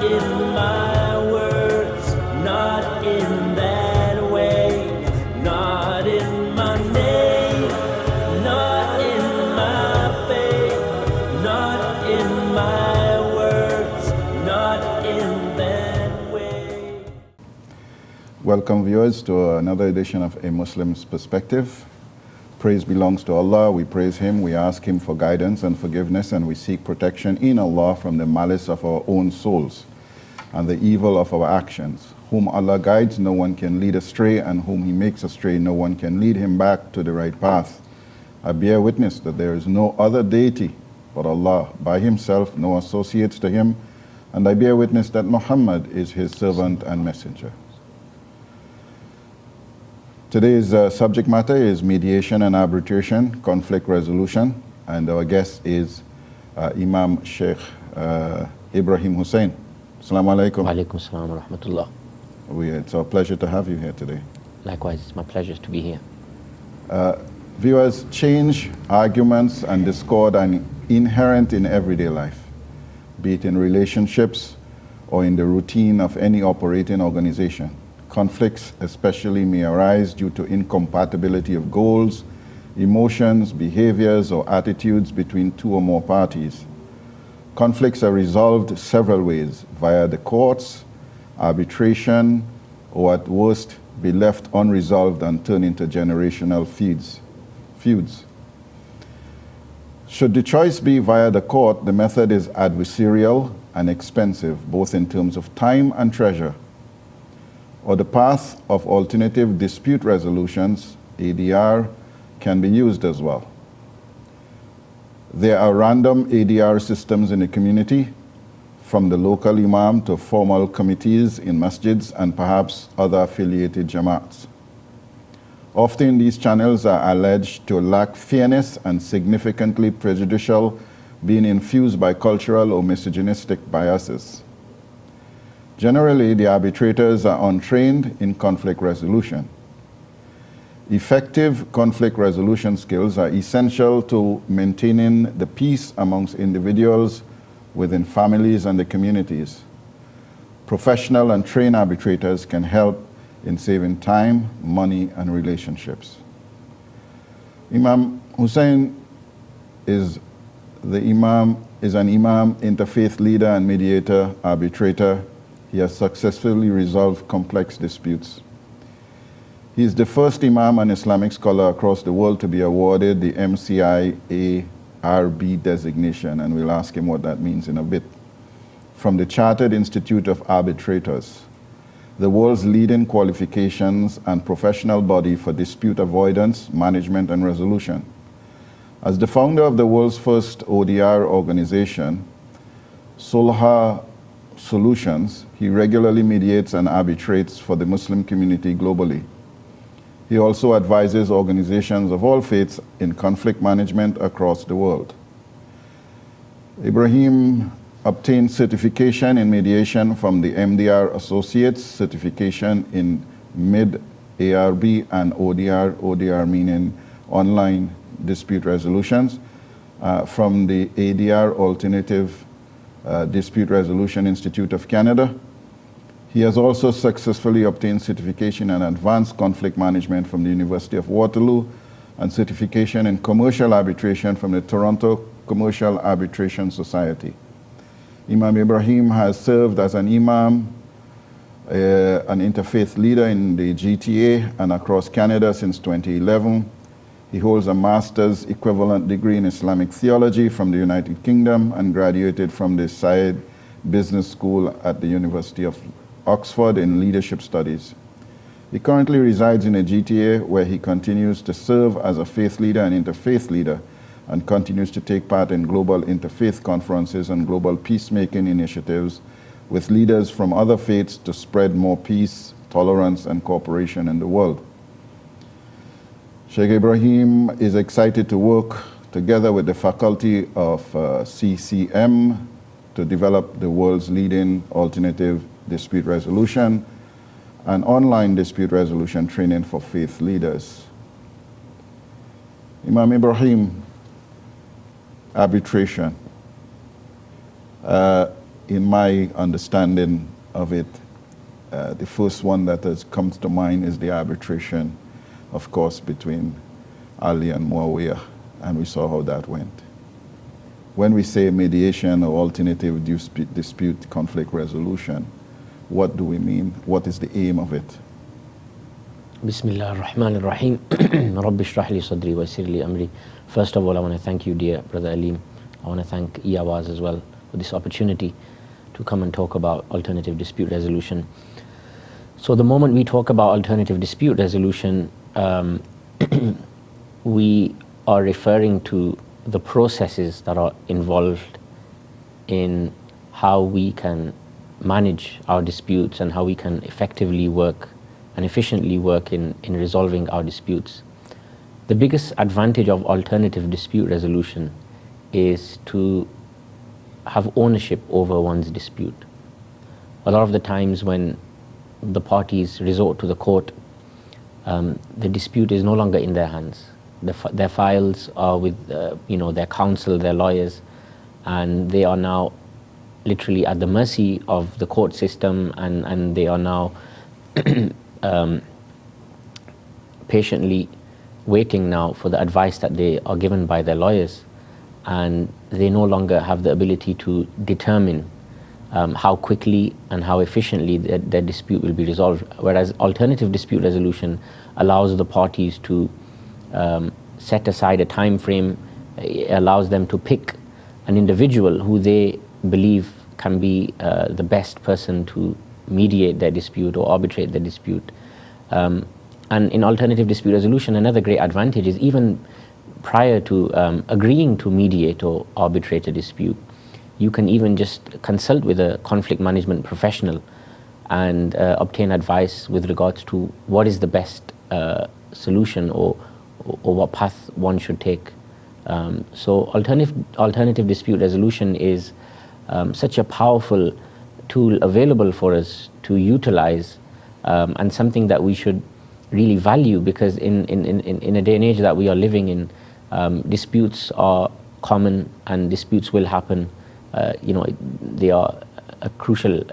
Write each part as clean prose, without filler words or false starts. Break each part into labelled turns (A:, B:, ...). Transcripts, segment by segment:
A: not in my words, not in that way, not in my name, not in my faith, not in my words, not in that way.
B: Welcome viewers to another edition of A Muslim's Perspective. Praise belongs to Allah. We praise Him, we ask Him for guidance and forgiveness, and we seek protection in Allah from the malice of our own souls and the evil of our actions. Whom Allah guides, no one can lead astray, and whom He makes astray, no one can lead him back to the right path. I bear witness that there is no other deity but Allah, by Himself, no associates to Him, and I bear witness that Muhammad is His servant and messenger. Today's subject matter is mediation and arbitration, conflict resolution, and our guest is Imam Sheikh Ibrahim Hussain. Assalamu alaikum.
C: Wa alaikum assalam wa rahmatullah.
B: It's our pleasure to have you here today.
C: Likewise, it's my pleasure to be here.
B: Viewers, change, arguments, and discord are inherent in everyday life, be it in relationships or in the routine of any operating organization. Conflicts especially may arise due to incompatibility of goals, emotions, behaviors, or attitudes between two or more parties. Conflicts are resolved several ways: via the courts, arbitration, or at worst be left unresolved and turn into generational feuds. Should the choice be via the court, the method is adversarial and expensive, both in terms of time and treasure. Or the path of alternative dispute resolutions, ADR, can be used as well. There are random ADR systems in the community, from the local imam to formal committees in masjids and perhaps other affiliated jamaats. Often these channels are alleged to lack fairness and significantly prejudicial, being infused by cultural or misogynistic biases. Generally, the arbitrators are untrained in conflict resolution. Effective conflict resolution skills are essential to maintaining the peace amongst individuals, within families and the communities. Professional and trained arbitrators can help in saving time, money, and relationships. Imam Hussain is an imam, interfaith leader and mediator, arbitrator. He has successfully resolved complex disputes. He is the first imam and Islamic scholar across the world to be awarded the MCIARB designation, and we'll ask him what that means in a bit, from the Chartered Institute of Arbitrators, the world's leading qualifications and professional body for dispute avoidance, management, and resolution. As the founder of the world's first ODR organization, Sulha Solutions, he regularly mediates and arbitrates for the Muslim community globally. He also advises organizations of all faiths in conflict management across the world. Ibrahim obtained certification in mediation from the MDR Associates, certification in MID-ARB and ODR meaning online dispute resolutions, from the ADR Alternative Dispute Resolution Institute of Canada. He has also successfully obtained certification in advanced conflict management from the University of Waterloo and certification in commercial arbitration from the Toronto Commercial Arbitration Society. Imam Ibrahim has served as an imam, an interfaith leader in the GTA and across Canada since 2011. He holds a master's equivalent degree in Islamic theology from the United Kingdom and graduated from the Syed Business School at the University of Oxford in leadership studies. He currently resides in the GTA, where he continues to serve as a faith leader and interfaith leader, and continues to take part in global interfaith conferences and global peacemaking initiatives with leaders from other faiths to spread more peace, tolerance, and cooperation in the world. Sheikh Ibrahim is excited to work together with the faculty of CCM to develop the world's leading alternative dispute resolution and online dispute resolution training for faith leaders. Imam Ibrahim, arbitration. in my understanding of it, the first one that comes to mind is the arbitration, of course, between Ali and Muawiyah, and we saw how that went. When we say mediation or alternative dispute conflict resolution, what do we mean? What is the aim of it?
C: Bismillah ar-Rahman ar-Rahim. Rabbi shrah li sadri wa yassir li amri. First of all, I want to thank you, dear Brother Alim. I want to thank EAWAZ as well for this opportunity to come and talk about alternative dispute resolution. So the moment we talk about alternative dispute resolution, we are referring to the processes that are involved in how we can manage our disputes and how we can effectively work and efficiently work in resolving our disputes. The biggest advantage of alternative dispute resolution is to have ownership over one's dispute. A lot of the times when the parties resort to the court, the dispute is no longer in their hands. Their files are with their counsel, their lawyers, and they are now literally at the mercy of the court system, and they are now patiently waiting now for the advice that they are given by their lawyers, and they no longer have the ability to determine how quickly and how efficiently their dispute will be resolved. Whereas alternative dispute resolution allows the parties to set aside a time frame, allows them to pick an individual who they believe can be the best person to mediate their dispute or arbitrate their dispute. And in alternative dispute resolution, another great advantage is even prior to agreeing to mediate or arbitrate a dispute, you can even just consult with a conflict management professional and obtain advice with regards to what is the best solution or what path one should take. So alternative dispute resolution is such a powerful tool available for us to utilize, and something that we should really value, because in a day and age that we are living in, disputes are common and disputes will happen. They are a crucial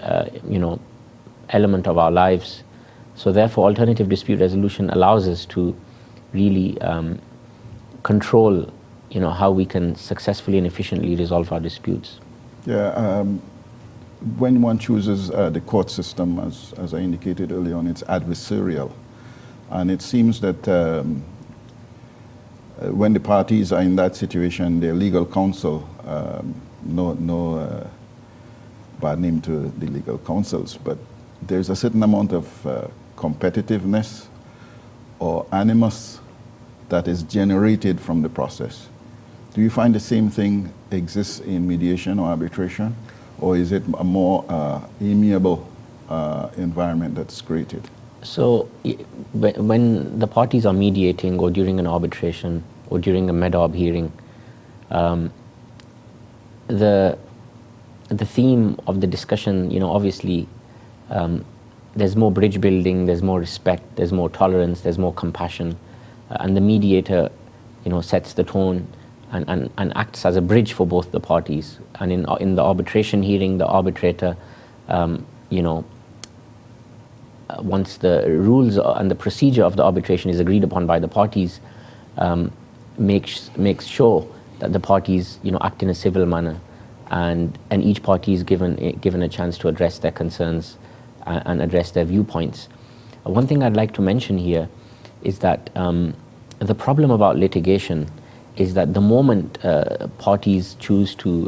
C: element of our lives. So therefore alternative dispute resolution allows us to really control how we can successfully and efficiently resolve our disputes.
B: Yeah, when one chooses the court system, as I indicated earlier on, it's adversarial. And it seems that when the parties are in that situation, their legal counsel, no bad name to the legal counsels, but there's a certain amount of competitiveness or animus that is generated from the process. Do you find the same thing exists in mediation or arbitration, or is it a more amiable environment that's created?
C: So when the parties are mediating or during an arbitration or during a med-arb hearing, the theme of the discussion, obviously there's more bridge building, there's more respect, there's more tolerance, there's more compassion, and the mediator sets the tone and acts as a bridge for both the parties. And in the arbitration hearing, the arbitrator once the rules and the procedure of the arbitration is agreed upon by the parties, makes sure that the parties act in a civil manner, and each party is given a chance to address their concerns and address their viewpoints. One thing I'd like to mention here is that the problem about litigation is that the moment parties choose to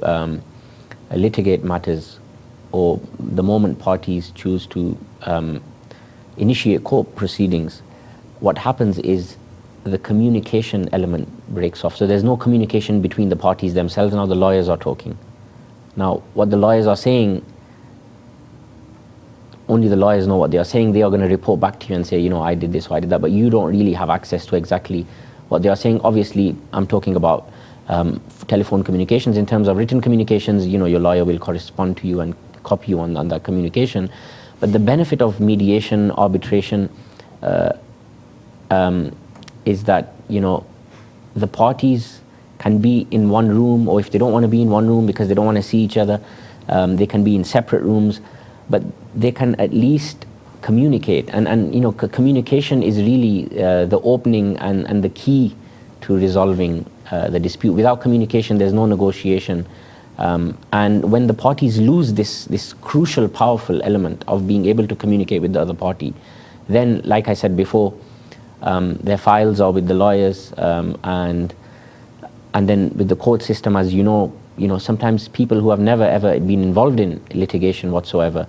C: litigate matters, or the moment parties choose to initiate court proceedings, what happens is the communication element breaks off. So there's no communication between the parties themselves. Now the lawyers are talking. Now what the lawyers are saying, only the lawyers know what they are saying. They are going to report back to you and say, I did this or I did that, but you don't really have access to exactly what they are saying. Obviously, I'm talking about telephone communications. In terms of written communications, your lawyer will correspond to you and copy you on that communication. But the benefit of mediation, arbitration, is that the parties can be in one room, or if they don't want to be in one room because they don't want to see each other, They can be in separate rooms, but they can at least communicate. And you know, communication is really the opening and the key to resolving the dispute. Without communication, there's no negotiation. And when the parties lose this crucial, powerful element of being able to communicate with the other party, then, like I said before, their files are with the lawyers, and then with the court system, as you know, sometimes people who have never ever been involved in litigation whatsoever,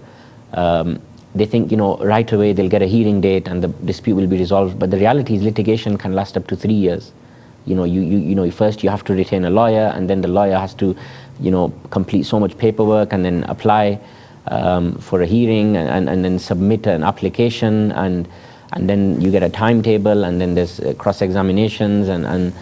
C: they think, right away they'll get a hearing date and the dispute will be resolved. But the reality is litigation can last up to 3 years. First you have to retain a lawyer, and then the lawyer has to, complete so much paperwork and then apply for a hearing, and then submit an application, and then you get a timetable, and then there's cross-examinations, and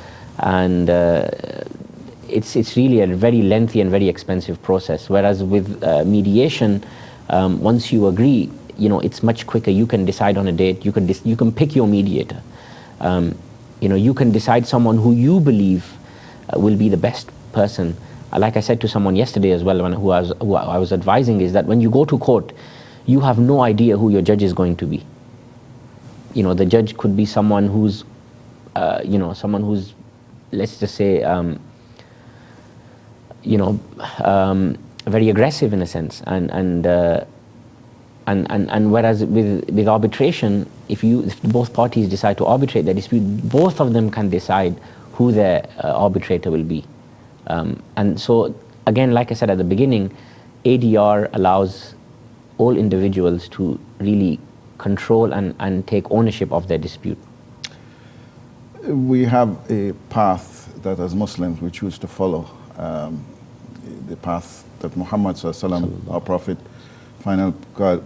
C: it's really a very lengthy and very expensive process. Whereas with mediation, once you agree, it's much quicker. You can decide on a date. You can pick your mediator. You can decide someone who you believe will be the best person. Like I said to someone yesterday as well, who I was advising, is that when you go to court, you have no idea who your judge is going to be. The judge could be someone who's, let's just say, very aggressive in a sense, and whereas with arbitration, if both parties decide to arbitrate their dispute, both of them can decide who their arbitrator will be. And so, again, like I said at the beginning, ADR allows all individuals to really control and take ownership of their dispute.
B: We have a path that as Muslims we choose to follow, the path that Muhammad ﷺ, our Prophet, final God,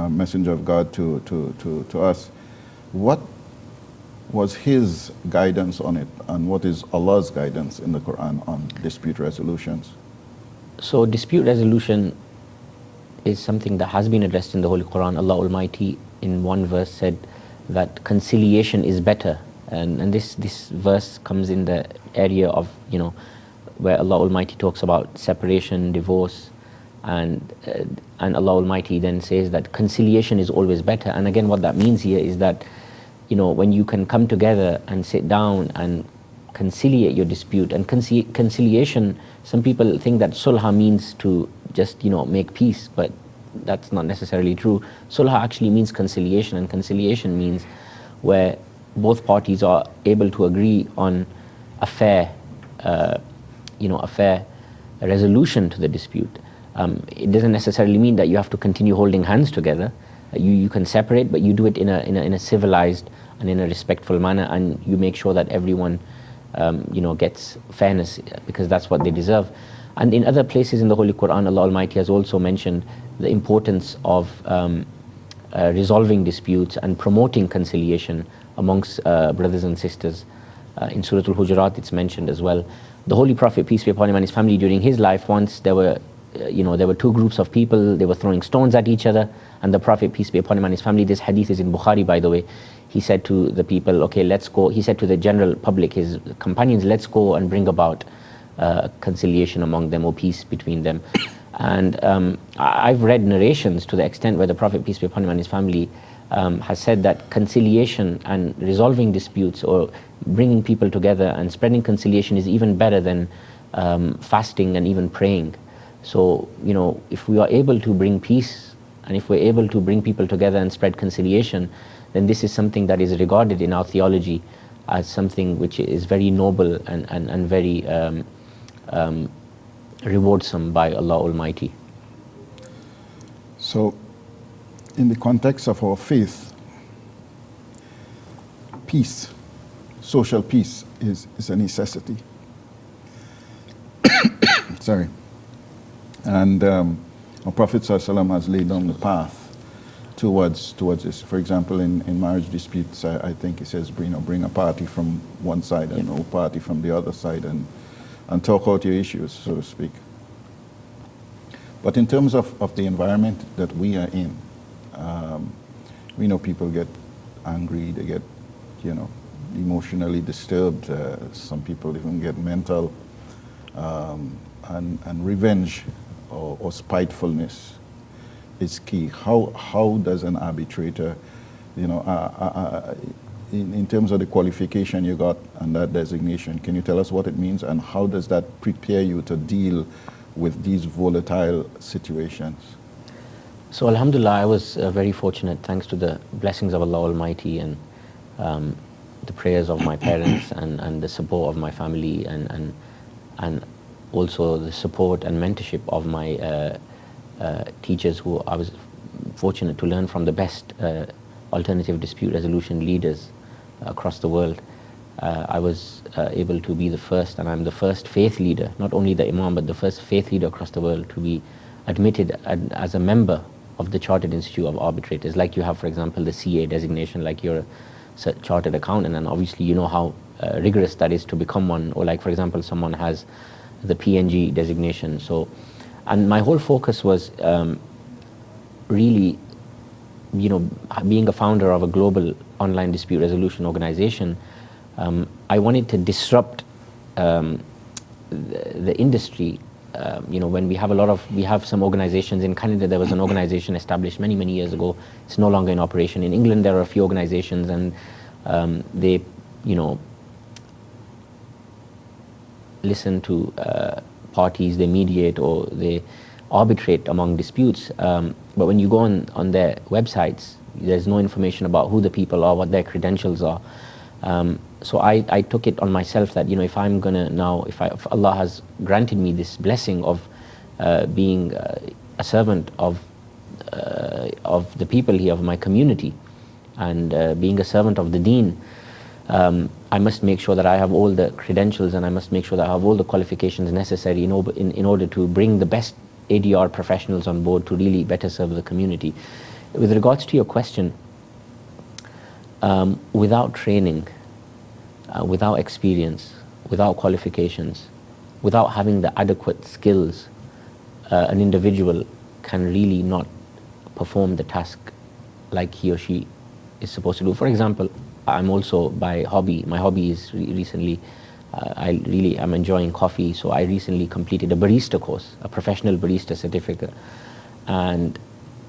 B: messenger of God to us. What was his guidance on it, and what is Allah's guidance in the Quran on dispute resolutions?
C: So dispute resolution is something that has been addressed in the Holy Quran. Allah Almighty in one verse said that conciliation is better, and this verse comes in the area of, where Allah Almighty talks about separation, divorce, and Allah Almighty then says that conciliation is always better. And again, what that means here is that, when you can come together and sit down and conciliate your dispute, and conciliation, some people think that sulh means to just, make peace, but that's not necessarily true. Sulh actually means conciliation, and conciliation means where both parties are able to agree on a fair resolution to the dispute. It doesn't necessarily mean that you have to continue holding hands together. You can separate, but you do it in a civilized and in a respectful manner, and you make sure that everyone gets fairness, because that's what they deserve. And in other places in the Holy Quran, Allah Almighty has also mentioned the importance of resolving disputes and promoting conciliation amongst brothers and sisters. In Surah Al-Hujurat it's mentioned as well. The Holy Prophet, peace be upon him, and his family, during his life, once there were two groups of people. They were throwing stones at each other, and the Prophet, peace be upon him and his family, this hadith is in Bukhari, by the way, he said to the people, okay, let's go. He said to the general public, his companions, let's go and bring about conciliation among them, or peace between them. And I've read narrations to the extent where the Prophet, peace be upon him and his family, has said that conciliation and resolving disputes, or bringing people together and spreading conciliation, is even better than fasting and even praying. So, if we are able to bring peace, and if we're able to bring people together and spread conciliation, then this is something that is regarded in our theology as something which is very noble and very rewardsome by Allah Almighty.
B: So, in the context of our faith, peace, social peace, is a necessity. Sorry. And our Prophet ﷺ has laid down the path towards this. For example, in marriage disputes, I think he says, bring a party from one side and no party from the other side, and talk out your issues, so to speak. But in terms of the environment that we are in, we know people get angry, they get, emotionally disturbed. Some people even get mental, and revenge or spitefulness is key. How does an arbitrator, in terms of the qualification you got and that designation, can you tell us what it means and how does that prepare you to deal with these volatile situations?
C: So alhamdulillah, I was very fortunate, thanks to the blessings of Allah Almighty and the prayers of my parents and the support of my family and also the support and mentorship of my teachers, who I was fortunate to learn from the best alternative dispute resolution leaders across the world. I was able to be the first, and I'm the first faith leader, not only the Imam, but the first faith leader across the world to be admitted as a member of the Chartered Institute of Arbitrators. Like you have, for example, the CA designation, like you're a chartered accountant, and obviously you know how rigorous that is to become one, or like, for example, someone has the PNG designation. So, and my whole focus was really, being a founder of a global online dispute resolution organization, I wanted to disrupt the industry. When we have some organizations in Canada. There was an organization established many years ago. It's no longer in operation. In England, there are a few organizations, and they, listen to parties, they mediate or they arbitrate among disputes. But when you go on their websites, there's no information about who the people are, what their credentials are. So I took it on myself that, if I'm gonna now, if Allah has granted me this blessing of being a servant of the people here, of my community, and being a servant of the Deen, I must make sure that I have all the credentials, and I must make sure that I have all the qualifications necessary in order to bring the best ADR professionals on board to really better serve the community. With regards to your question, without training, without experience, without qualifications, without having the adequate skills, an individual can really not perform the task like he or she is supposed to do. For example, I'm also by hobby, my hobby is recently, I really am enjoying coffee, so I recently completed a barista course, a professional barista certificate. And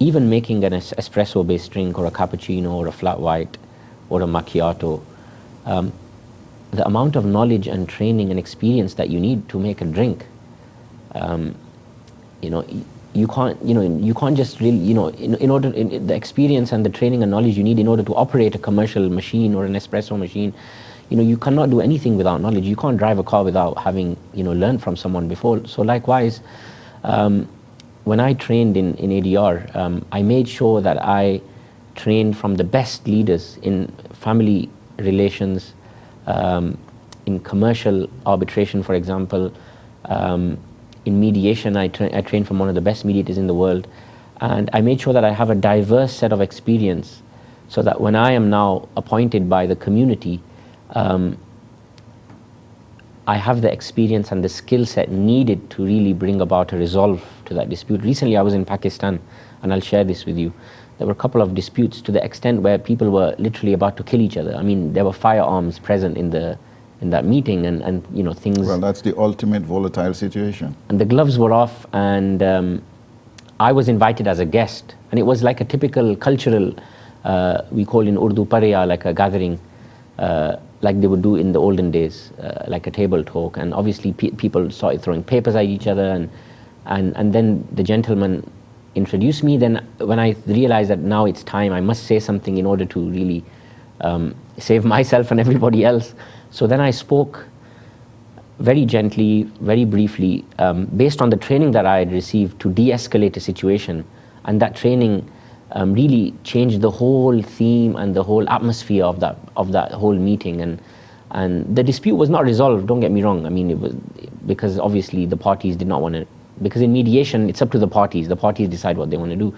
C: even making an espresso based drink or a cappuccino or a flat white or a macchiato, the amount of knowledge and training and experience that you need to make a drink, you can't just really, the experience and the training and knowledge you need in order to operate a commercial machine or an espresso machine, you cannot do anything without knowledge. You can't drive a car without having, learned from someone before. So likewise, when I trained in ADR, I made sure that I trained from the best leaders in family relations, in commercial arbitration, for example, in mediation, I trained from one of the best mediators in the world, and I made sure that I have a diverse set of experience, so that when I am now appointed by the community, I have the experience and the skill set needed to really bring about a resolve to that dispute. Recently, I was in Pakistan, and I'll share this with you. There were a couple of disputes to the extent where people were literally about to kill each other. I mean, there were firearms present in that meeting, and things.
B: Well, that's the ultimate volatile situation.
C: And the gloves were off, and I was invited as a guest, and it was like a typical cultural, we call in Urdu pariya, like a gathering, like they would do in the olden days, like a table talk. And obviously people started throwing papers at each other, and then the gentleman introduced me. Then when I realized that now it's time, I must say something in order to really save myself and everybody else. So then I spoke very gently, very briefly, based on the training that I had received to de-escalate a situation. And that training really changed the whole theme and the whole atmosphere of that whole meeting. And the dispute was not resolved, don't get me wrong. I mean, it was because obviously the parties did not want to, because in mediation, it's up to the parties. The parties decide what they want to do.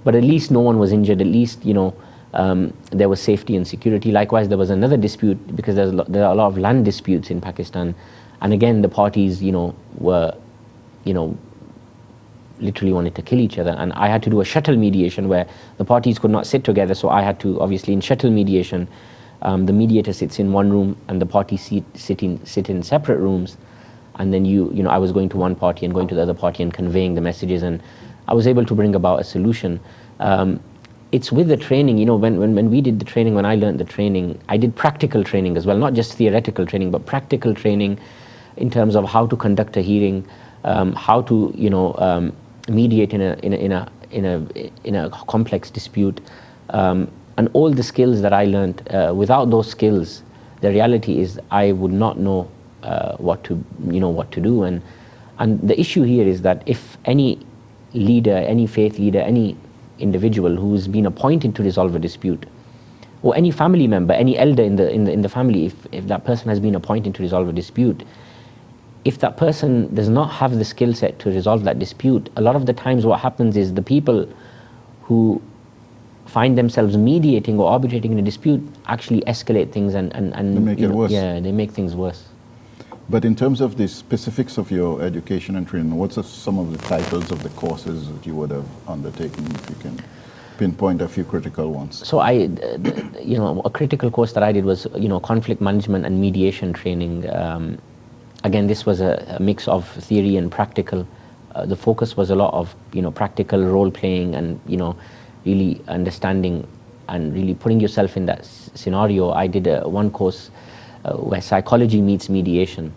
C: But at least no one was injured. At least, there was safety and security. Likewise, there was another dispute, because there are a lot of land disputes in Pakistan. And again, the parties, were, literally wanted to kill each other. And I had to do a shuttle mediation where the parties could not sit together. So I had to, obviously, in shuttle mediation, the mediator sits in one room and the parties sit in separate rooms. and then I was going to one party and going to the other party and conveying the messages, and I was able to bring about a solution. It's with the training, when we did the training, when I learned the training, I did practical training as well, not just theoretical training, but practical training in terms of how to conduct a hearing, how to mediate in a complex dispute, and all the skills that I learned. Without those skills, the reality is I would not know what to do. And the issue here is that if any leader, any faith leader, any individual who's been appointed to resolve a dispute, or any family member, any elder in the family, if that person has been appointed to resolve a dispute, if that person does not have the skill set to resolve that dispute, a lot of the times what happens is the people who find themselves mediating or arbitrating in a dispute actually escalate things and
B: they make it worse.
C: Yeah, they make things worse.
B: But in terms of the specifics of your education and training, what's some of the titles of the courses that you would have undertaken, if you can pinpoint a few critical ones?
C: So a critical course that I did was, conflict management and mediation training. Again, this was a mix of theory and practical. The focus was a lot of, practical role playing and, really understanding and really putting yourself in that scenario. I did one course where psychology meets mediation.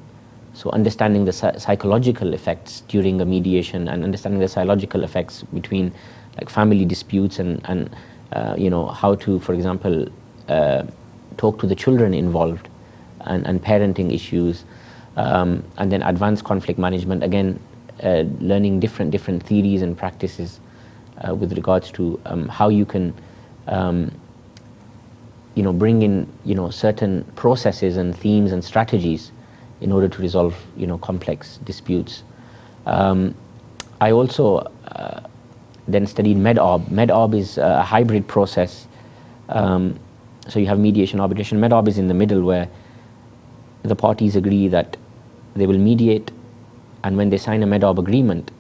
C: So understanding the psychological effects during a mediation and understanding the psychological effects between like family disputes and how to, for example, talk to the children involved and parenting issues. And then advanced conflict management, again, learning different theories and practices with regards to how you can bring in certain processes and themes and strategies in order to resolve complex disputes. I also then studied MEDOB. MEDOB is a hybrid process. So you have mediation, arbitration. MEDOB is in the middle, where the parties agree that they will mediate, and when they sign a MEDOB agreement,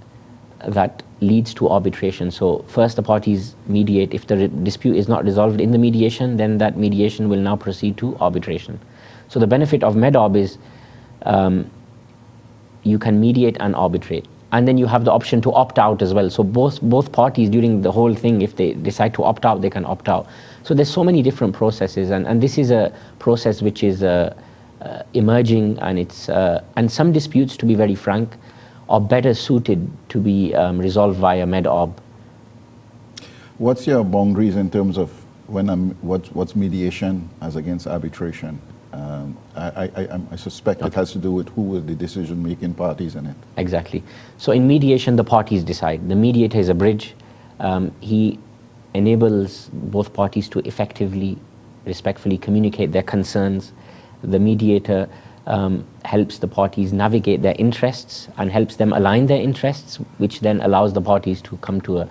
C: that leads to arbitration. So first the parties mediate. If the dispute is not resolved in the mediation, then that mediation will now proceed to arbitration. So the benefit of MEDOB is you can mediate and arbitrate. And then you have the option to opt out as well. So both parties during the whole thing, if they decide to opt out, they can opt out. So there's so many different processes, and this is a process which is emerging, and it's and some disputes, to be very frank, are better suited to be resolved via MEDOB.
B: What's your boundaries in terms of what's mediation as against arbitration? I suspect it has to do with who are the decision-making parties in it.
C: Exactly. So in mediation, the parties decide. The mediator is a bridge. He enables both parties to effectively, respectfully communicate their concerns. The mediator helps the parties navigate their interests and helps them align their interests, which then allows the parties to come to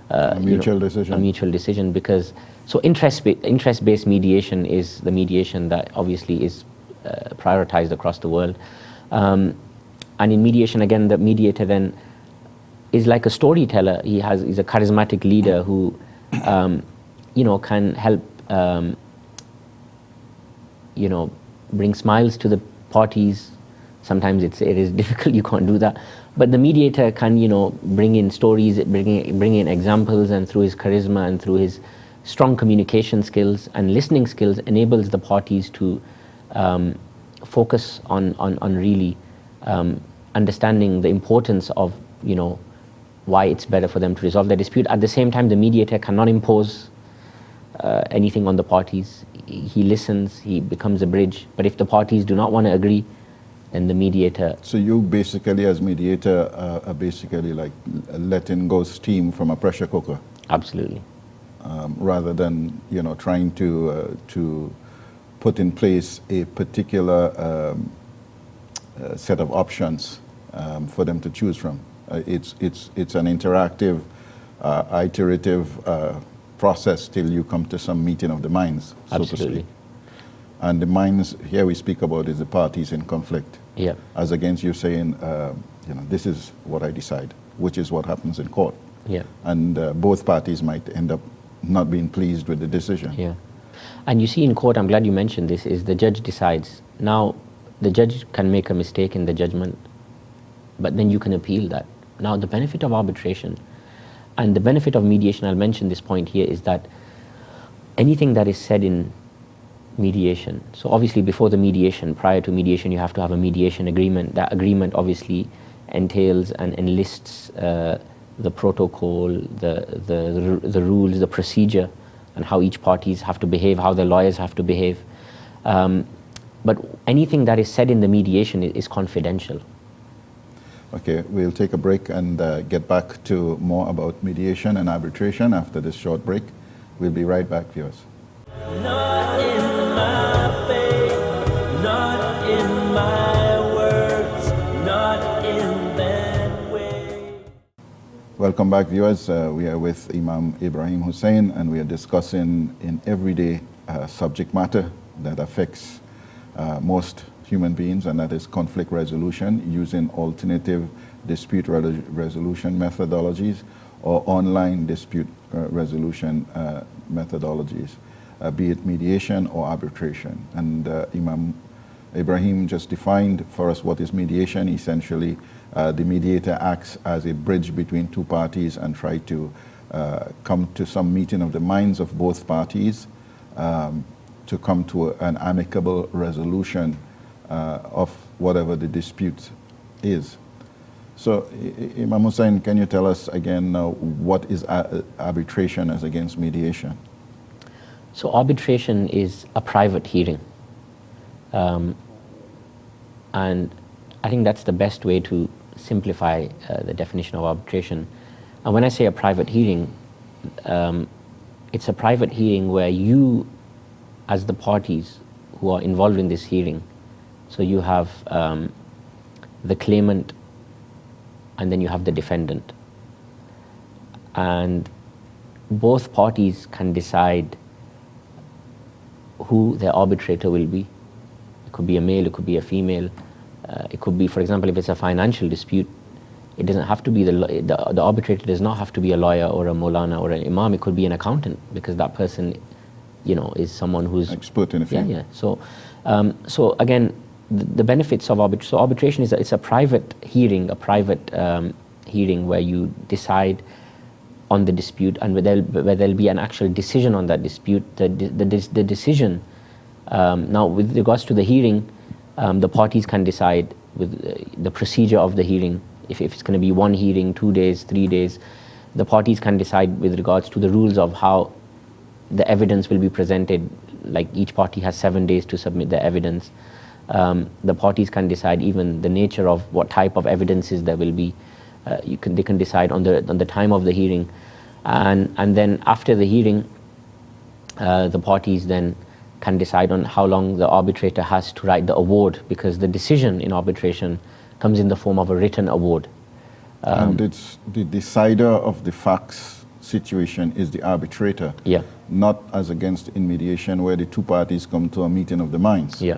C: a
B: mutual decision.
C: A mutual decision, because so interest-based mediation is the mediation that obviously is prioritized across the world. And in mediation, again, the mediator then is like a storyteller. He's a charismatic leader who can help bring smiles to the parties. Sometimes it is difficult, you can't do that. But the mediator can, bring in stories, bring in examples, and through his charisma and through his strong communication skills and listening skills, enables the parties to focus on really understanding the importance of, why it's better for them to resolve their dispute. At the same time, the mediator cannot impose anything on the parties. He listens, he becomes a bridge. But if the parties do not want to agree, then the mediator...
B: So you basically, as mediator, are basically like letting go steam from a pressure cooker.
C: Absolutely.
B: Rather than, trying to put in place a particular set of options for them to choose from. It's an interactive, iterative process till you come to some meeting of the minds, so to speak. And the minds here we speak about is the parties in conflict.
C: Yeah.
B: As against you saying, this is what I decide, which is what happens in court.
C: Yeah.
B: And both parties might end up not being pleased with the decision.
C: Yeah. And you see in court, I'm glad you mentioned this, is the judge decides. Now, the judge can make a mistake in the judgment. but then you can appeal that. Now, the benefit of arbitration and the benefit of mediation, I'll mention this point here, is that anything that is said in mediation, so obviously before the mediation, prior to mediation, you have to have a mediation agreement. That agreement obviously entails and enlists the protocol, the rules, the procedure, and how each parties have to behave, how their lawyers have to behave. But anything that is said in the mediation is confidential.
B: Okay, we'll take a break and get back to more about mediation and arbitration after this short break. We'll be right back, viewers.
A: Not in my faith, not in my words, not in that way.
B: Welcome back, viewers. We are with Imam Ibrahim Hussain, and we are discussing in everyday subject matter that affects most human beings, and that is conflict resolution using alternative dispute resolution methodologies or online dispute resolution methodologies, be it mediation or arbitration. And Imam Ibrahim just defined for us what is mediation. Essentially, the mediator acts as a bridge between two parties and try to come to some meeting of the minds of both parties to come to an amicable resolution of whatever the dispute is. So, Imam Hussain, can you tell us again what is arbitration as against mediation?
C: So arbitration is a private hearing. And I think that's the best way to simplify the definition of arbitration. And when I say a private hearing, it's a private hearing where you, as the parties who are involved in this hearing, so you have the claimant and then you have the defendant. And both parties can decide who their arbitrator will be. It could be a male, it could be a female. It could be, for example, if it's a financial dispute, it doesn't have to be the arbitrator does not have to be a lawyer or a Maulana or an Imam. It could be an accountant, because that person, is someone who's
B: expert in a field.
C: Yeah. So again, the benefits of arbitration. So arbitration is it's a private hearing, hearing where you decide on the dispute, and where there'll be an actual decision on that dispute. The decision. Now, with regards to the hearing, the parties can decide with the procedure of the hearing. If it's going to be one hearing, 2 days, 3 days, the parties can decide with regards to the rules of how the evidence will be presented. Like each party has 7 days to submit their evidence. The parties can decide even the nature of what type of evidences there will be. They can decide on the time of the hearing, and then after the hearing, the parties then can decide on how long the arbitrator has to write the award, because the decision in arbitration comes in the form of a written award.
B: And it's the decider of the facts situation is the arbitrator.
C: Yeah.
B: Not as against in mediation, where the two parties come to a meeting of the minds.
C: Yeah.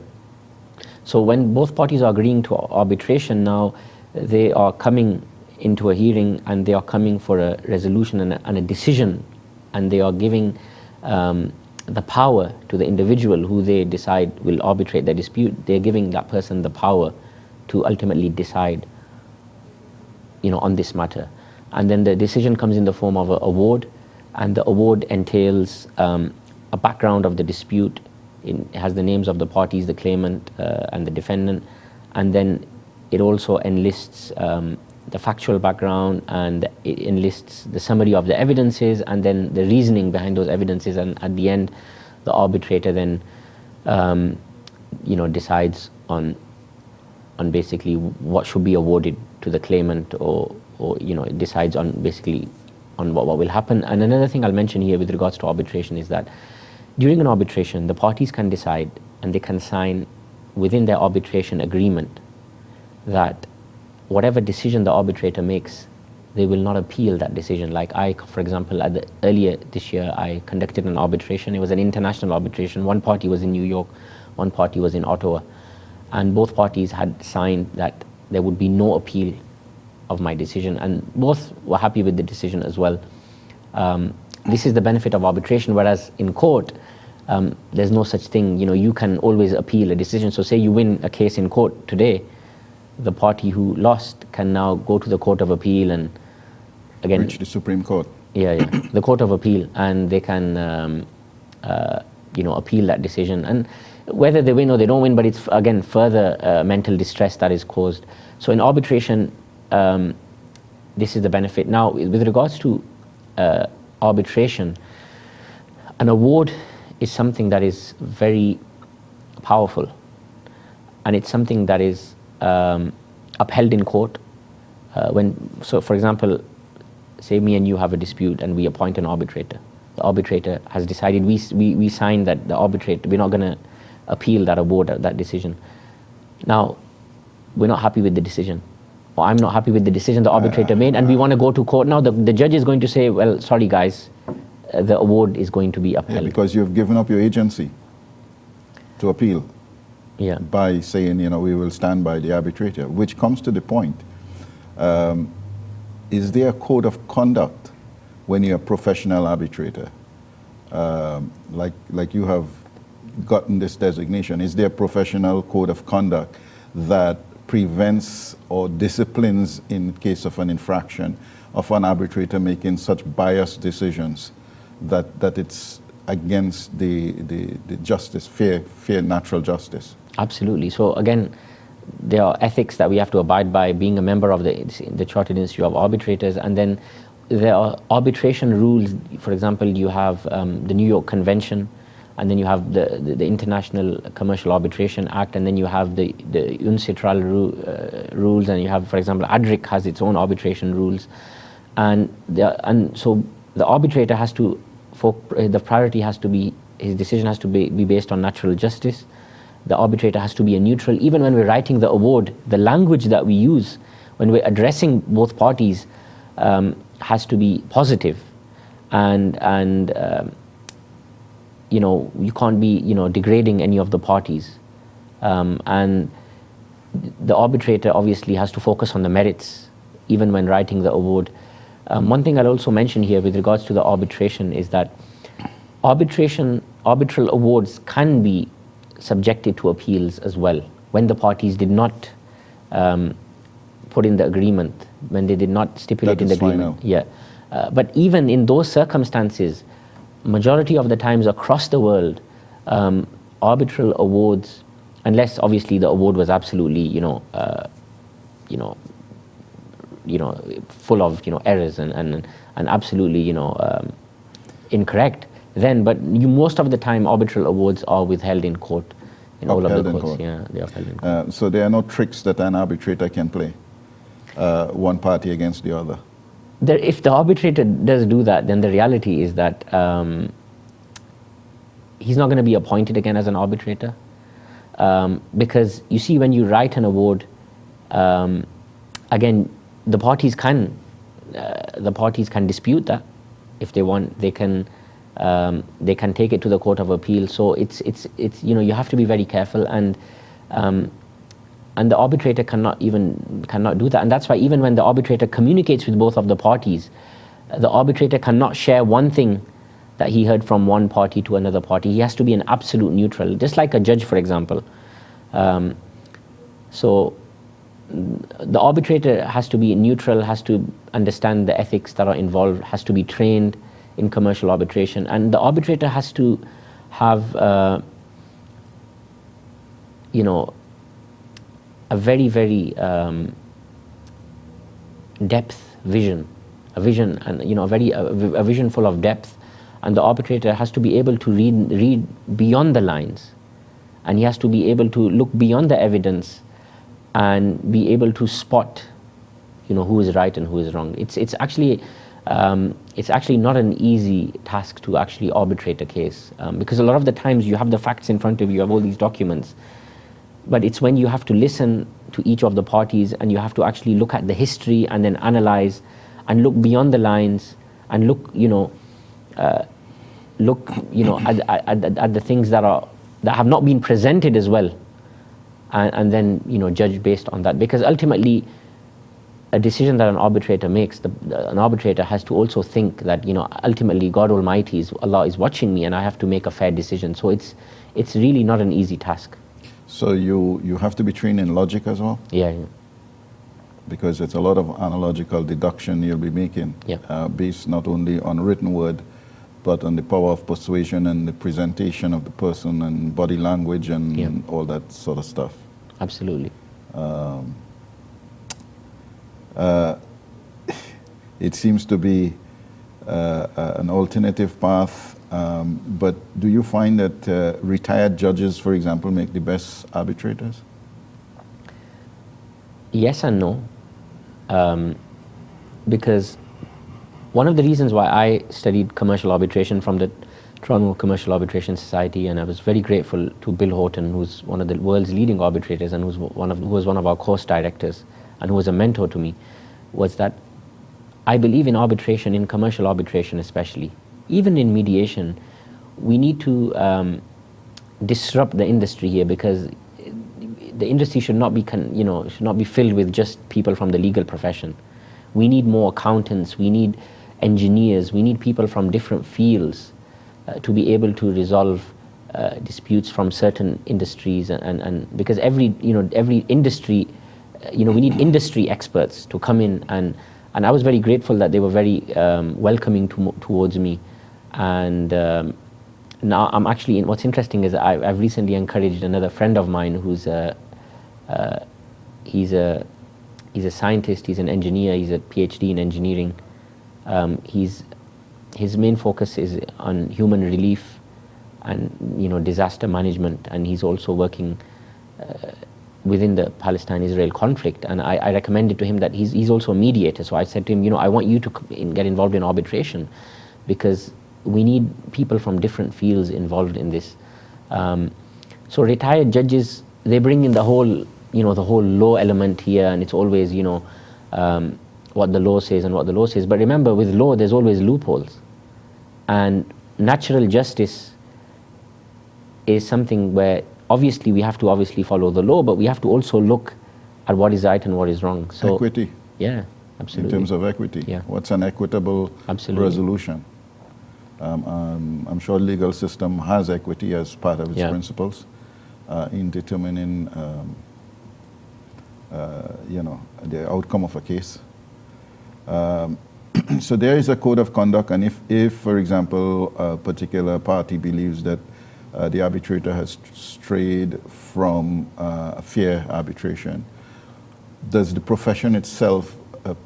C: So when both parties are agreeing to arbitration, now they are coming into a hearing and they are coming for a resolution and a decision, and they are giving the power to the individual who they decide will arbitrate the dispute. They're giving that person the power to ultimately decide, on this matter. And then the decision comes in the form of an award, and the award entails a background of the dispute. It has the names of the parties, the claimant and the defendant, and then it also enlists the factual background, and it enlists the summary of the evidences, and then the reasoning behind those evidences, and at the end, the arbitrator then, decides on basically what should be awarded to the claimant, or it decides on basically on what will happen. And another thing I'll mention here with regards to arbitration is that during an arbitration, the parties can decide and they can sign within their arbitration agreement that whatever decision the arbitrator makes, they will not appeal that decision. Like for example, earlier this year, I conducted an arbitration. It was an international arbitration. One party was in New York, one party was in Ottawa, and both parties had signed that there would be no appeal of my decision, and both were happy with the decision as well. This is the benefit of arbitration, whereas in court, there's no such thing. You can always appeal a decision. So say you win a case in court today, the party who lost can now go to the Court of Appeal and again
B: Reach the Supreme Court.
C: the Court of Appeal, and they can appeal that decision, and whether they win or they don't win, but it's again further mental distress that is caused. So in arbitration, this is the benefit. Now with regards to arbitration, an award is something that is very powerful, and it's something that is upheld in court. So for example, say me and you have a dispute and we appoint an arbitrator. The arbitrator has decided, we sign that the arbitrator, we're not going to appeal that award, that decision. Now, we're not happy with the decision, or I'm not happy with the decision the arbitrator made, and we want to go to court. Now the judge is going to say, well, sorry guys, the award is going to be upheld.
B: Yeah, because you've given up your agency to appeal.
C: Yeah.
B: By saying, we will stand by the arbitrator, which comes to the point. Is there a code of conduct when you're a professional arbitrator? Like you have gotten this designation, is there a professional code of conduct that prevents or disciplines in case of an infraction of an arbitrator making such biased decisions that it's against the justice, fair natural justice?
C: Absolutely. So again, there are ethics that we have to abide by, being a member of the Chartered Institute of Arbitrators, and then there are arbitration rules. For example, you have the New York Convention, and then you have the International Commercial Arbitration Act, and then you have the UNCITRAL rules, and you have, for example, ADRIC has its own arbitration rules, and so the arbitrator has to, the priority has to be, his decision has to be based on natural justice. The arbitrator has to be a neutral. Even when we're writing the award, the language that we use when we're addressing both parties has to be positive, and you can't be degrading any of the parties, and the arbitrator obviously has to focus on the merits even when writing the award. One thing I'll also mention here with regards to the arbitration is that arbitral awards can be subjected to appeals as well when the parties did not put in the agreement, when they did not stipulate in the agreement. Yeah, but even in those circumstances, majority of the times across the world, arbitral awards, unless obviously the award was absolutely full of errors and absolutely incorrect, then but most of the time arbitral awards are withheld in court, in all of the courts. Yeah, they are upheld in court.
B: So there are no tricks that an arbitrator can play, one party against the other.
C: If the arbitrator does do that, then the reality is that he's not going to be appointed again as an arbitrator, because you see, when you write an award, again, the parties can dispute that if they want. They can take it to the Court of Appeal. So it's you have to be very careful, and the arbitrator cannot do that. And that's why even when the arbitrator communicates with both of the parties, the arbitrator cannot share one thing that he heard from one party to another party. He has to be an absolute neutral, just like a judge, for example. So the arbitrator has to be neutral, has to understand the ethics that are involved, has to be trained in commercial arbitration, and the arbitrator has to have a very, very depth vision, a vision full of depth, and the arbitrator has to be able to read beyond the lines, and he has to be able to look beyond the evidence and be able to spot who is right and who is wrong. It's actually not an easy task to actually arbitrate a case, because a lot of the times you have the facts in front of you, you have all these documents, but it's when you have to listen to each of the parties and you have to actually look at the history and then analyze and look beyond the lines and look at the things that have not been presented as well, and then judge based on that. Because ultimately, a decision that an arbitrator makes, an arbitrator has to also think that ultimately God Almighty, Allah is watching me, and I have to make a fair decision. So it's really not an easy task.
B: So you have to be trained in logic as well?
C: Yeah.
B: because it's a lot of analogical deduction you'll be making, based not only on written word, but on the power of persuasion and the presentation of the person and body language and all that sort of stuff.
C: Absolutely.
B: It seems to be an alternative path, but do you find that retired judges, for example, make the best arbitrators?
C: Yes and no, because one of the reasons why I studied commercial arbitration from the Toronto Commercial Arbitration Society, and I was very grateful to Bill Horton, who's one of the world's leading arbitrators and who was one of our course directors and who was a mentor to me, was that I believe in arbitration, in commercial arbitration especially, even in mediation, we need to disrupt the industry here, because the industry should not be, should not be filled with just people from the legal profession. We need more accountants, we need engineers, we need people from different fields to be able to resolve disputes from certain industries, and because every industry, we need industry experts to come in, and I was very grateful that they were very welcoming towards me. And now I'm actually, what's interesting is I've recently encouraged another friend of mine who's he's a scientist, he's an engineer, he's a PhD in engineering. His main focus is on human relief and disaster management, and he's also working within the Palestine-Israel conflict. And I recommended to him that he's also a mediator. So I said to him, I want you to get involved in arbitration, because we need people from different fields involved in this. So retired judges, they bring in the whole law element here, and it's always what the law says and what the law says. But remember, with law, there's always loopholes, and natural justice is something where obviously we have to follow the law, but we have to also look at what is right and what is wrong. So
B: equity.
C: Yeah, absolutely.
B: In terms of equity.
C: Yeah.
B: What's an equitable resolution? I'm sure legal system has equity as part of its principles in determining the outcome of a case. So there is a code of conduct, and if for example, a particular party believes that the arbitrator has strayed from fair arbitration, does the profession itself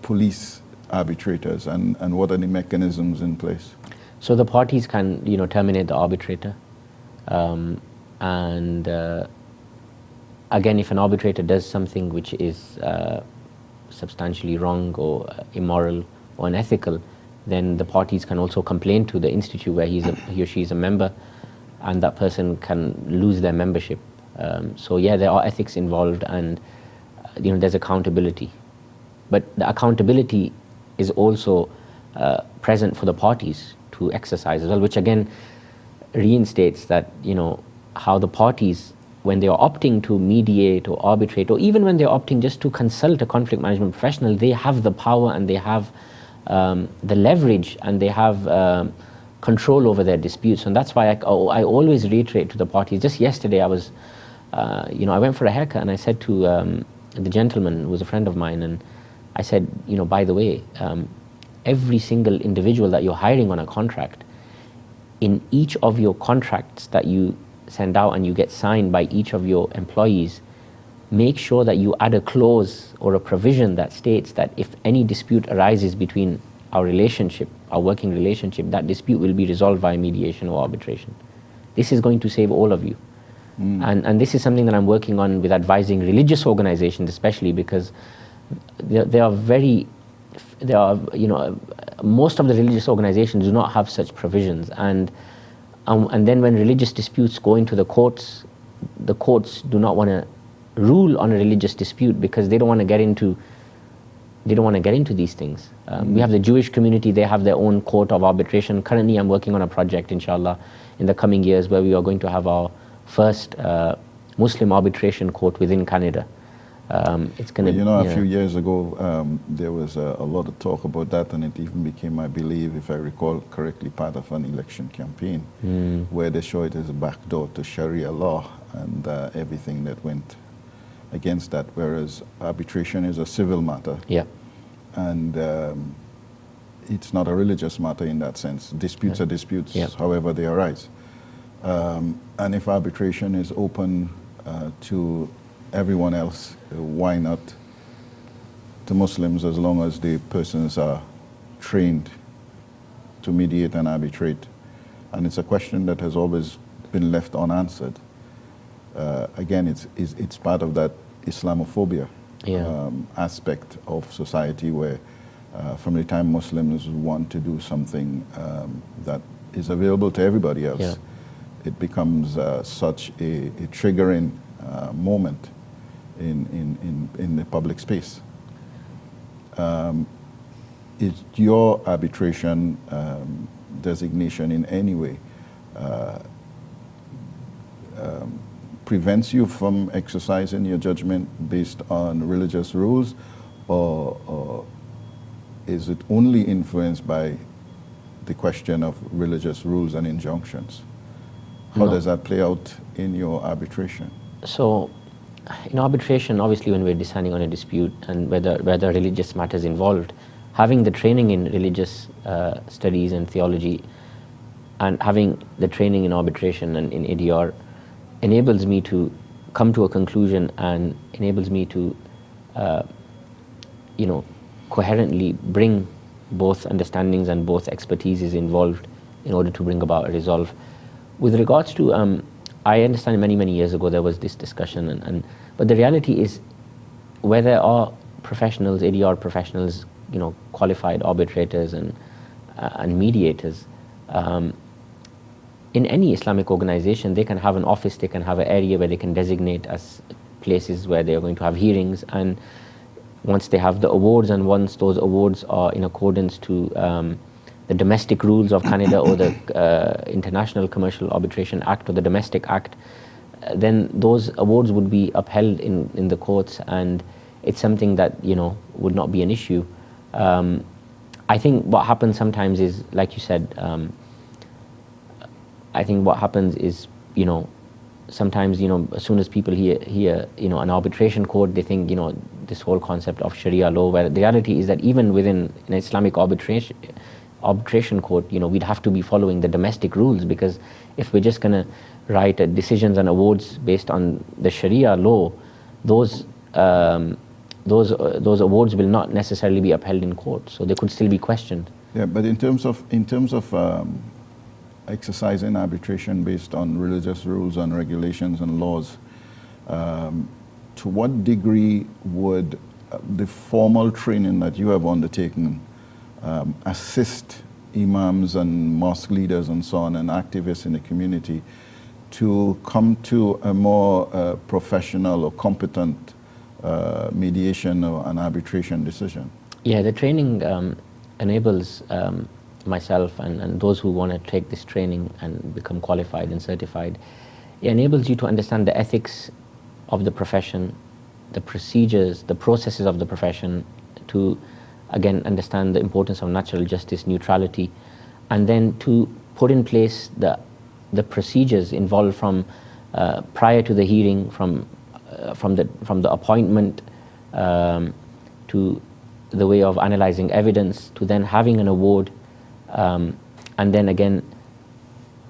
B: police arbitrators, and what are the mechanisms in place?
C: So the parties can, terminate the arbitrator, and again, if an arbitrator does something which is substantially wrong or immoral or unethical, then the parties can also complain to the institute where he or she is a member, and that person can lose their membership. So yeah, there are ethics involved, and there's accountability. But the accountability is also present for the parties to exercise as well, which again reinstates that, how the parties, when they are opting to mediate or arbitrate, or even when they're opting just to consult a conflict management professional, they have the power and they have the leverage and they have control over their disputes. And that's why I always reiterate to the parties. Just yesterday I was, I went for a haircut, and I said to the gentleman who was a friend of mine, and I said, by the way, every single individual that you're hiring on a contract, in each of your contracts that you send out and you get signed by each of your employees, make sure that you add a clause or a provision that states that if any dispute arises between our relationship, our working relationship, that dispute will be resolved by mediation or arbitration. This is going to save all of you. And this is something that I'm working on with advising religious organizations, especially because most of the religious organizations do not have such provisions, and then when religious disputes go into the courts do not want to rule on a religious dispute because they don't want to get into these things. We have the Jewish community, they have their own court of arbitration. Currently I'm working on a project, inshallah, in the coming years where we are going to have our first Muslim arbitration court within Canada. It's going to
B: a few years ago there was a lot of talk about that, and it even became, I believe, if I recall correctly, part of an election campaign where they show it as a backdoor to Sharia law and everything that went against that, whereas arbitration is a civil matter.
C: Yeah.
B: And it's not a religious matter in that sense. Disputes are disputes, however they arise. And if arbitration is open to everyone else, why not to Muslims, as long as the persons are trained to mediate and arbitrate? And it's a question that has always been left unanswered. Again, it's part of that Islamophobia aspect of society where from the time Muslims want to do something that is available to everybody else, it becomes such a triggering moment in the public space. Is your arbitration designation in any way prevents you from exercising your judgment based on religious rules, or is it only influenced by the question of religious rules and injunctions? How does that play out in your arbitration?
C: So, in arbitration, obviously, when we're deciding on a dispute and whether religious matters involved, having the training in religious studies and theology, and having the training in arbitration and in ADR, enables me to come to a conclusion and enables me to, coherently bring both understandings and both expertises involved in order to bring about a resolve. With regards to, I understand many years ago there was this discussion, but the reality is, where there are professionals, ADR professionals, qualified arbitrators and mediators, in any Islamic organization, they can have an office, they can have an area where they can designate as places where they are going to have hearings, and once they have the awards, and once those awards are in accordance to the domestic rules of Canada or the International Commercial Arbitration Act or the Domestic Act, then those awards would be upheld in the courts, and it's something that would not be an issue. I think what happens sometimes is, like you said, I think what happens is, sometimes, as soon as people hear an arbitration court, they think, this whole concept of Sharia law, where the reality is that even within an Islamic arbitration court, we'd have to be following the domestic rules, because if we're just going to write decisions and awards based on the Sharia law, those awards will not necessarily be upheld in court, so they could still be questioned.
B: Yeah, but in terms of exercising arbitration based on religious rules and regulations and laws, to what degree would the formal training that you have undertaken assist imams and mosque leaders and so on and activists in the community to come to a more professional or competent mediation or an arbitration decision?
C: Yeah, the training enables myself and those who want to take this training and become qualified and certified. It enables you to understand the ethics of the profession, the procedures, the processes of the profession, to again understand the importance of natural justice, neutrality, and then to put in place the procedures involved from prior to the hearing, from the appointment to the way of analyzing evidence, to then having an award, and then again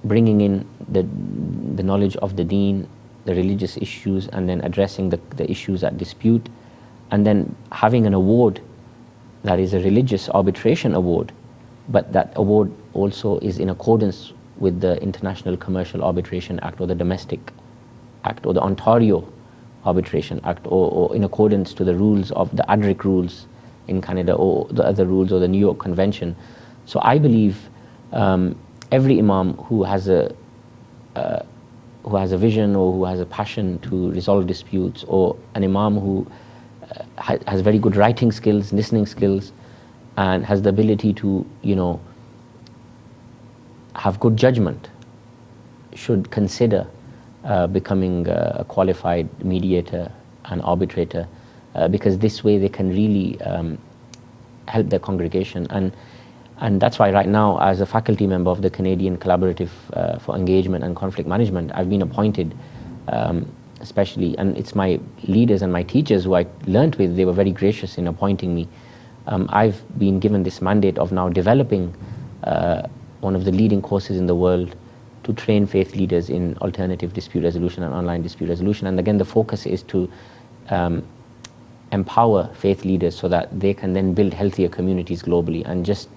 C: bringing in the knowledge of the deen, the religious issues, and then addressing the issues at dispute, and then having an award that is a religious arbitration award, but that award also is in accordance with the International Commercial Arbitration Act or the Domestic Act or the Ontario Arbitration Act, or in accordance to the rules of the ADRIC rules in Canada or the other rules or the New York Convention. So I believe every imam who has a vision or who has a passion to resolve disputes, or an imam who has very good writing skills, listening skills, and has the ability to, have good judgment, should consider becoming a qualified mediator and arbitrator, because this way they can really help their congregation. And that's why right now, as a faculty member of the Canadian Collaborative for Engagement and Conflict Management, I've been appointed especially, and it's my leaders and my teachers who I learnt with, they were very gracious in appointing me. I've been given this mandate of now developing one of the leading courses in the world to train faith leaders in alternative dispute resolution and online dispute resolution. And again, the focus is to empower faith leaders so that they can then build healthier communities globally. And just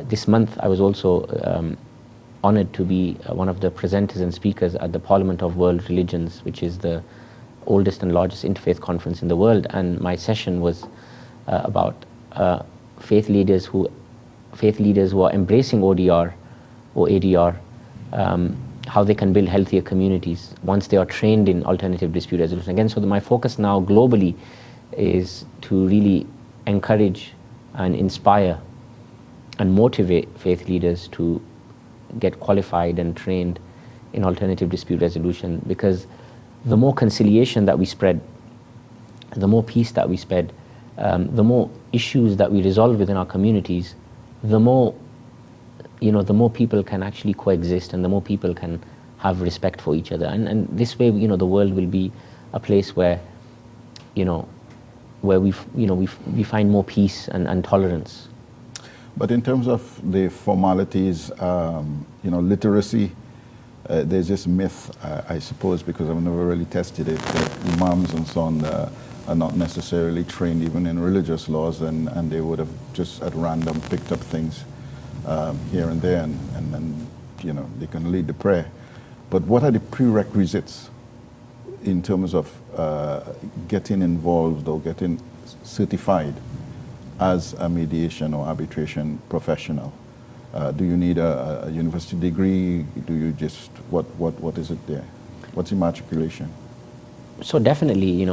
C: this month, I was also honored to be one of the presenters and speakers at the Parliament of World Religions, which is the oldest and largest interfaith conference in the world. And my session was about faith leaders who are embracing ODR or ADR, how they can build healthier communities once they are trained in alternative dispute resolution. Again, so my focus now globally is to really encourage and inspire and motivate faith leaders to get qualified and trained in alternative dispute resolution, because the more conciliation that we spread, the more peace that we spread, the more issues that we resolve within our communities, the more people can actually coexist, and the more people can have respect for each other. And this way, the world will be a place where we find more peace and tolerance.
B: But in terms of the formalities, literacy, there's this myth, I suppose, because I've never really tested it, that imams and so on are not necessarily trained even in religious laws, and they would have just at random picked up things here and there, and then they can lead the prayer. But what are the prerequisites in terms of getting involved or getting certified as a mediation or arbitration professional? Do you need a university degree? Do you just, what is it there? What's immatriculation?
C: So definitely,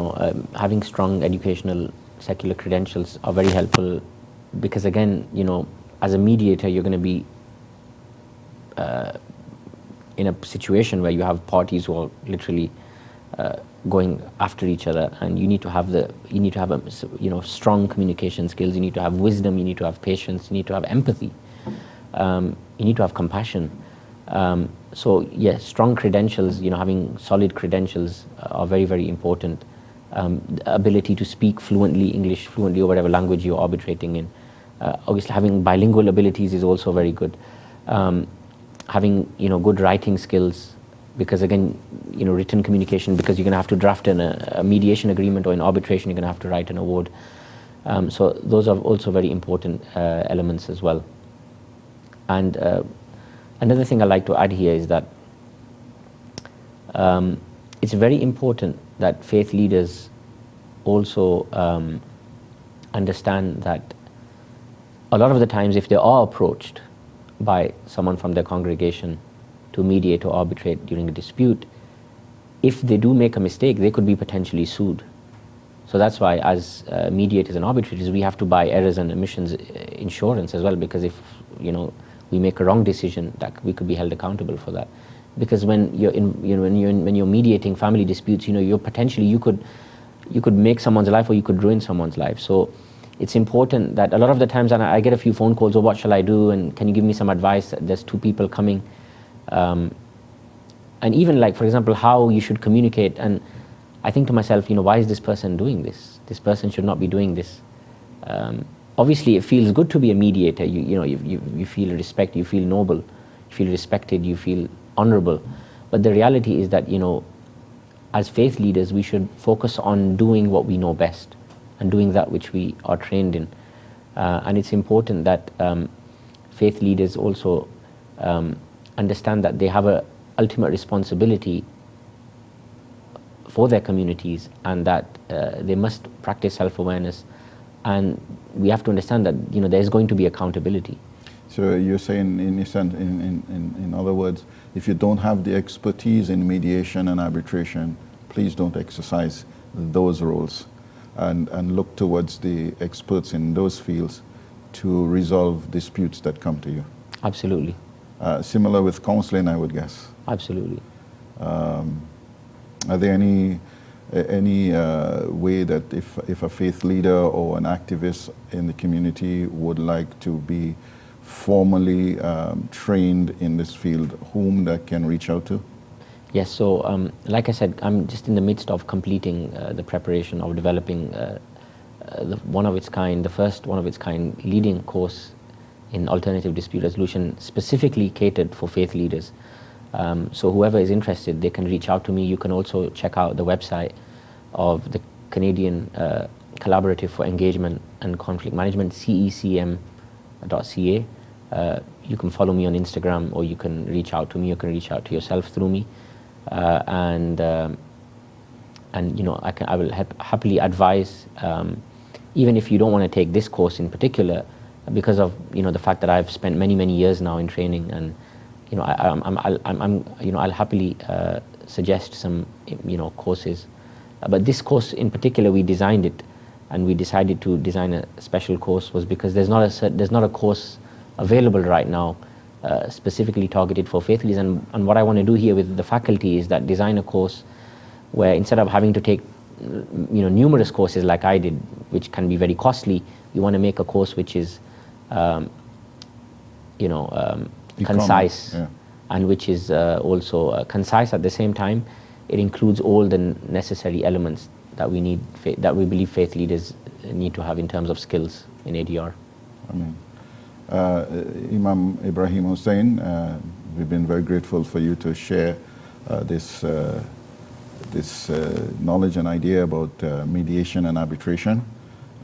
C: having strong educational secular credentials are very helpful, because again, as a mediator, you're going to be in a situation where you have parties who are literally going after each other, and you need to have strong communication skills. You need to have wisdom. You need to have patience. You need to have empathy. You need to have compassion. So yes, strong credentials, having solid credentials are very, very important. The ability to speak fluently, English fluently, or whatever language you're arbitrating in. Obviously, having bilingual abilities is also very good. Having good writing skills, because again, written communication, because you're going to have to draft a mediation agreement, or in arbitration, you're going to have to write an award. So those are also very important elements as well. And another thing I'd like to add here is that it's very important that faith leaders also understand that a lot of the times, if they are approached by someone from their congregation to mediate or arbitrate during a dispute, if they do make a mistake, they could be potentially sued. So that's why, as mediators and arbitrators, we have to buy errors and omissions insurance as well, because if we make a wrong decision, that we could be held accountable for that. Because when you're when you're mediating family disputes, you could make someone's life, or you could ruin someone's life. So it's important that a lot of the times, and I get a few phone calls, what shall I do, and can you give me some advice? There's two people coming. And even for example, how you should communicate. And I think to myself, why is this person doing this? This person should not be doing this. Obviously, it feels good to be a mediator. You feel respect, you feel noble, you feel respected, you feel honorable. But the reality is that, as faith leaders, we should focus on doing what we know best and doing that which we are trained in. And it's important that faith leaders also understand that they have an ultimate responsibility for their communities, and that they must practice self-awareness. And we have to understand that there's going to be accountability.
B: So you're saying, in other words, if you don't have the expertise in mediation and arbitration, please don't exercise those roles, and look towards the experts in those fields to resolve disputes that come to you.
C: Absolutely.
B: Similar with counseling, I would guess.
C: Absolutely.
B: Are there any way that if a faith leader or an activist in the community would like to be formally trained in this field, whom that can reach out to?
C: Yes, so like I said, I'm just in the midst of completing the preparation of developing the first one of its kind leading course in alternative dispute resolution, specifically catered for faith leaders. So whoever is interested, they can reach out to me. You can also check out the website of the Canadian Collaborative for Engagement and Conflict Management, cecm.ca. You can follow me on Instagram, or you can reach out to me. You can reach out to yourself through me, and you know, I will happily advise, even if you don't want to take this course in particular, because of, you know, the fact that I've spent many years now in training, and you know, I'll happily suggest some, you know, courses. But this course in particular, we designed it, and we decided to design a special course was because there's not a course available right now specifically targeted for faith leaders. And what I want to do here with the faculty is that design a course where, instead of having to take, you know, numerous courses like I did, which can be very costly, we want to make a course which is concise,
B: yeah,
C: and which is also concise at the same time. It includes all the necessary elements that we need, that we believe faith leaders need to have in terms of skills in ADR.
B: Amen. Imam Ibrahim Hussain, we've been very grateful for you to share this knowledge and idea about mediation and arbitration.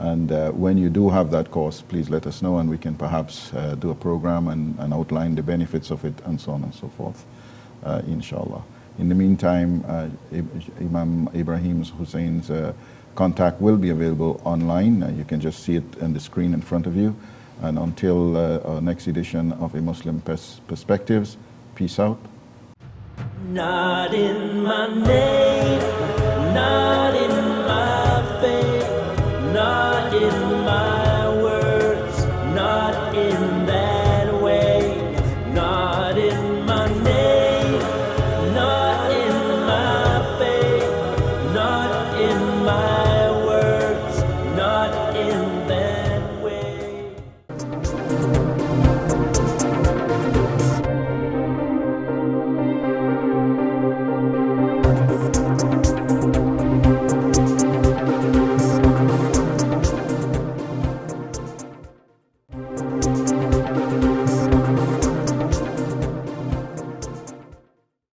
B: And when you do have that course, please let us know, and we can perhaps do a program and outline the benefits of it, and so on and so forth, inshallah. In the meantime, Imam Ibrahim Hussein's contact will be available online. You can just see it on the screen in front of you. And until our next edition of A Muslim Perspectives, peace out.
A: Not in my name, not in my